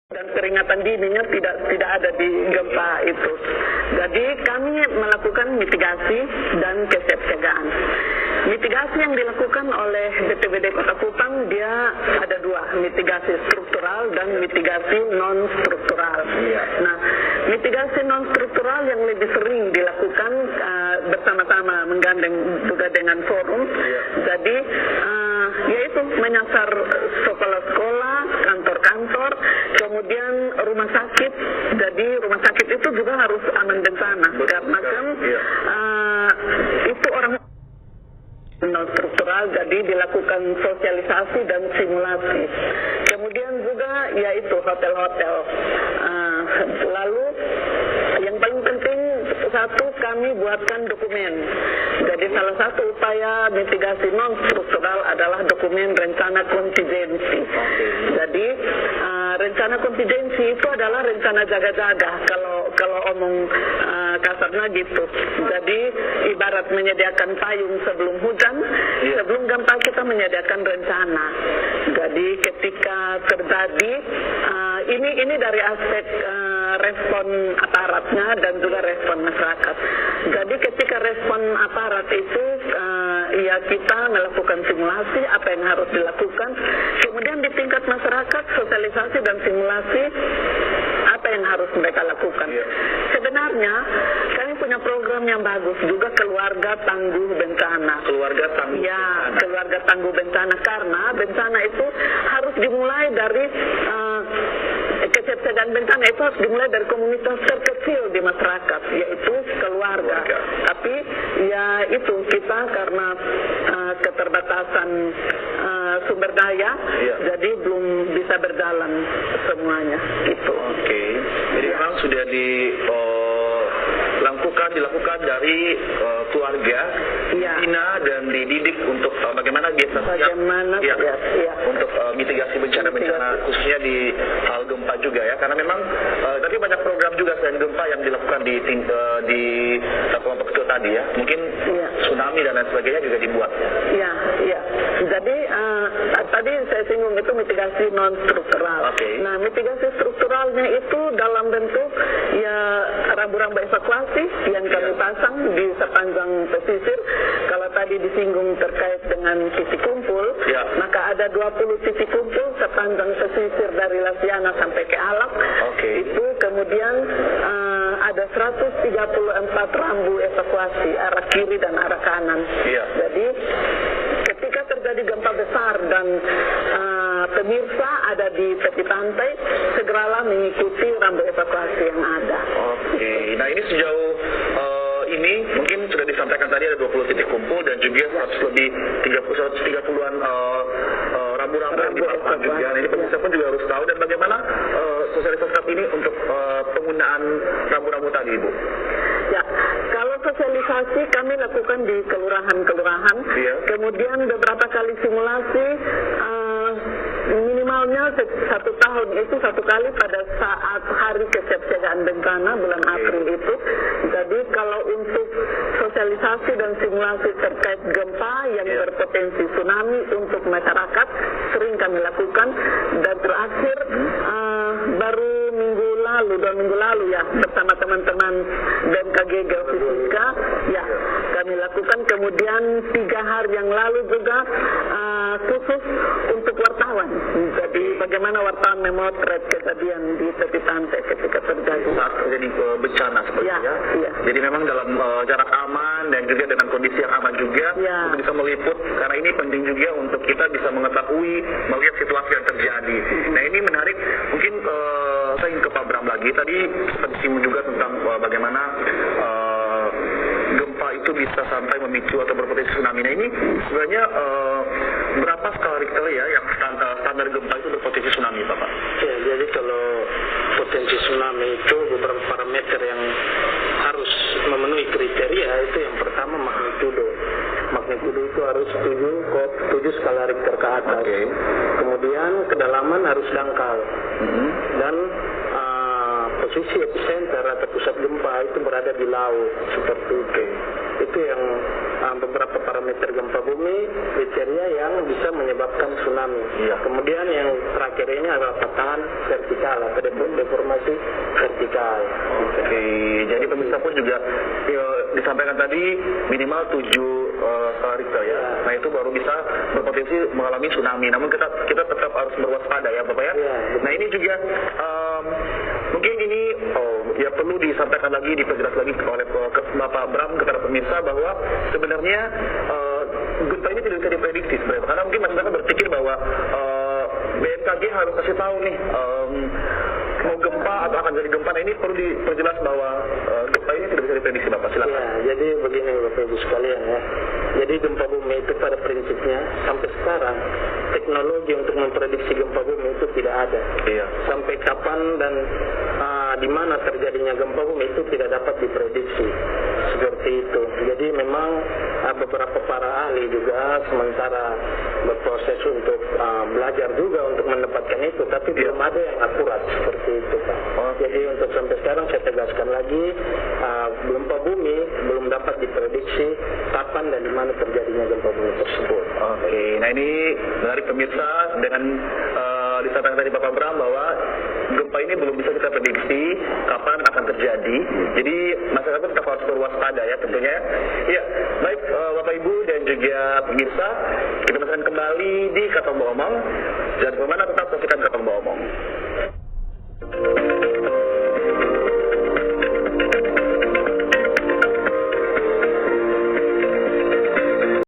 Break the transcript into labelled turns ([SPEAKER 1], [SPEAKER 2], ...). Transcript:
[SPEAKER 1] dan peringatan dininya tidak ada di gempa itu. Jadi kami melakukan mitigasi dan kesiapsiagaan. Mitigasi yang dilakukan oleh BPBD Kota Kupang dia ada dua, mitigasi struktural dan mitigasi non struktural. Nah, mitigasi non struktural yang lebih sering dilakukan bersama-sama menggandeng juga dengan forum. Jadi yaitu menyasar sekolah-sekolah, kantor-kantor, kemudian rumah sakit. Jadi rumah sakit itu juga harus aman bencana karena kan itu orang non struktural, jadi dilakukan sosialisasi dan simulasi. Kemudian juga yaitu hotel-hotel. Lalu yang paling penting satu, kami buatkan dokumen. Jadi salah satu upaya mitigasi non struktural adalah dokumen rencana kontingensi. Jadi rencana kontingensi itu adalah rencana jaga-jaga kalau omong kasarnya gitu. Jadi ibarat menyediakan payung sebelum hujan, sebelum gempa kita menyediakan rencana. Jadi ketika terjadi ini dari aspek respon aparatnya dan juga respon masyarakat. Jadi ketika respon aparat itu ya kita melakukan simulasi apa yang harus dilakukan. Kemudian di tingkat masyarakat sosialisasi dan simulasi apa yang harus mereka lakukan. Sebenarnya kami punya program yang bagus juga, keluarga tangguh bencana. Keluarga tangguh. Ya, keluarga tangguh bencana, karena bencana itu harus dimulai dari kesiapsiagaan bencana itu harus dimulai dari komunitas terkecil di masyarakat, yaitu keluarga. Tapi ya itu kita karena keterbatasan sumber daya, jadi belum bisa berjalan semuanya. Gitu.
[SPEAKER 2] Oke. Jadi memang sudah dilakukan dari keluarga, dibina dan dididik untuk bagaimana biasa untuk mitigasi bencana-bencana khususnya di hal gempa juga ya, karena memang tapi banyak program juga selain gempa yang dilakukan di kelompok kecil tadi ya, mungkin tsunami dan lain sebagainya juga dibuat. Iya.
[SPEAKER 1] Jadi tadi saya singgung itu mitigasi non struktural. Nah, mitigasi strukturalnya itu dalam bentuk ya rambu-rambu evakuasi yang kami pasang di sepanjang pesisir. Kalau tadi disinggung terkait dengan titik kumpul, maka ada 20 titik kumpul sepanjang pesisir dari Lasiana sampai ke Alak. Itu kemudian ada 134 rambu evakuasi arah kiri dan arah kanan. Jadi ketika terjadi gempa besar dan pemirsa ada di tepi pantai, segeralah mengikuti rambu evakuasi yang ada.
[SPEAKER 2] Nah ini sejauh ini mungkin sudah disampaikan tadi ada 20 titik kumpul dan juga 130-an rambu-rambu yang dipasang juga. Nah, ini pemirsa pun juga harus tahu, dan bagaimana sosialisasi ini untuk penggunaan rambu-rambu tadi, Ibu?
[SPEAKER 1] Ya, kalau sosialisasi kami lakukan di kelurahan-kelurahan, kemudian beberapa kali simulasi, minimalnya 1 tahun itu 1 kali pada saat hari kesiapsiagaan bencana bulan April itu. Jadi kalau untuk sosialisasi dan simulasi terkait gempa yang berpotensi tsunami untuk masyarakat sering kami lakukan, dan terakhir baru 2 minggu lalu ya bersama teman-teman BMKG Geofisika kami lakukan. Kemudian 3 hari yang lalu juga khusus untuk wartawan. Jadi bagaimana wartawan memotret kejadian di tepi pantai ketika terjadi
[SPEAKER 2] bencana sepertinya. Jadi memang dalam jarak aman dan juga dengan kondisi yang aman juga untuk bisa meliput, karena ini penting juga untuk kita bisa mengetahui, melihat situasi yang terjadi. Nah ini menarik, mungkin saya ingin ke Pak Bram lagi. Tadi sempat disinggung juga tentang bagaimana gempa itu bisa sampai memicu atau berpotensi tsunami. Nah ini sebenarnya berapa skala Richter ya yang standar gempa itu berpotensi tsunami, Bapak?
[SPEAKER 3] Ya, jadi kalau potensi tsunami itu beberapa parameter yang harus memenuhi kriteria. Itu yang pertama magnitudo. Magnitudo itu harus 7 skala Richter ke atas. Kemudian kedalaman harus dangkal. Dan posisi epicenter atau pusat gempa itu berada di laut seperti itu. Itu yang beberapa parameter gempa bumi, kriteria yang bisa menyebabkan tsunami. Kemudian yang terakhir ini adalah patahan vertikal atau deformasi vertikal.
[SPEAKER 2] Oke, jadi pemirsa pun juga disampaikan tadi minimal 7 skala Richter ya. Nah itu baru bisa berpotensi mengalami tsunami. Namun kita tetap harus berwaspada ya Bapak ya. Nah ini juga mungkin ini ya perlu disampaikan lagi, diperjelas lagi oleh Bapak Bram kepada pemirsa bahwa sebenarnya gempa ini tidak bisa diprediksi sebenarnya. Karena mungkin masyarakat berpikir bahwa BMKG harus kasih tahu nih mau gempa atau akan jadi gempa. Nah ini perlu diperjelas bahwa gempa ini tidak bisa diprediksi Bapak, silakan.
[SPEAKER 3] Ya, jadi begini Bapak Ibu sekalian ya. Jadi gempa bumi itu pada prinsipnya sampai sekarang teknologi untuk memprediksi gempa bumi itu tidak ada. Sampai kapan dan di mana terjadinya gempa bumi itu tidak dapat diprediksi. Seperti itu. Jadi memang beberapa para ahli juga sementara berproses untuk belajar juga untuk mendapatkan itu, tapi belum ada yang akurat seperti itu Pak. Jadi untuk sampai sekarang saya tegaskan lagi, gempa bumi belum dapat diprediksi kapan dan di mana terjadinya gempa bumi tersebut.
[SPEAKER 2] Oke, nah ini menarik pemirsa dengan disampaikan tadi Bapak Bram bahwa gempa ini belum bisa kita prediksi kapan akan terjadi. Jadi masyarakat tetap harus berwaspada ya tentunya. Ya, baik Bapak Ibu dan juga pemirsa, kita masukkan kembali di Kata Omong. Jangan kemana, tetap saksikan